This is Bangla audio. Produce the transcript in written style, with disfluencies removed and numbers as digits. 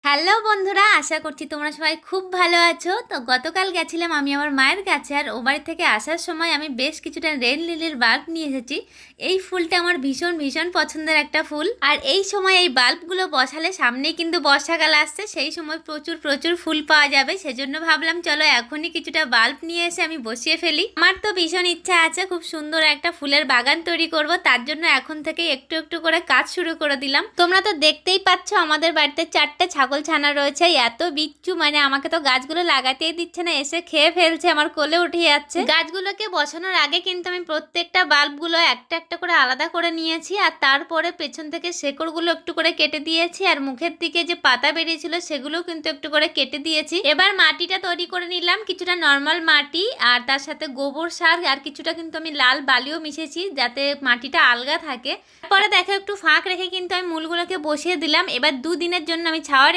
হ্যালো বন্ধুরা, আশা করছি তোমরা সবাই খুব ভালো আছো। তো গতকাল গেছিলাম আমি আমার মায়ের কাছে, আর ও বাড়ি থেকে আসার সময় আমি বেশ কিছুটা রেড লিলির বাল্ব নিয়ে এসেছি। এই ফুলটা আমার ভীষণ ভীষণ পছন্দের একটা ফুল, আর এই সময় এই বাল্বগুলো বসালে সামনেই কিন্তু বর্ষাকাল আসছে, সেই সময় প্রচুর প্রচুর ফুল পাওয়া যাবে। সেজন্য ভাবলাম চলো এখনই কিছুটা বাল্ব নিয়ে এসে আমি বসিয়ে ফেলি। আমার তো ভীষণ ইচ্ছা আছে খুব সুন্দর একটা ফুলের বাগান তৈরি করব, তার জন্য এখন থেকে একটু একটু করে কাজ শুরু করে দিলাম। তোমরা তো দেখতেই পাচ্ছ আমাদের বাড়িতে 4টে ছাগল ছানা রয়েছে, এত বিচ্ছু, মানে আমাকে তো গাছগুলো লাগাতেই দিচ্ছে না, এসে খেয়ে ফেলছে, আমার কোলে উঠে যাচ্ছে। গাছগুলোকে বসানোর আগে কিন্তু আমি প্রত্যেকটা বাল্বগুলো একটা একটা করে আলাদা করে নিয়েছি, আর তারপরে পেছন থেকে শেকড়গুলো একটু করে কেটে দিয়েছি, আর মুখের দিকে যে পাতা বেরিয়েছিল সেগুলো কিন্তু একটু করে কেটে দিয়েছি। এবার মাটিটা তৈরি করে নিলাম, কিছুটা নর্মাল মাটি আর তার সাথে গোবর সার আর কিছুটা কিন্তু আমি লাল বালিও মিশেছি যাতে মাটিটা আলগা থাকে। পরে দেখো একটু ফাঁক রেখে কিন্তু আমি মূলগুলোকে বসিয়ে দিলাম। এবার দুদিনের জন্য আমি ছাওয়া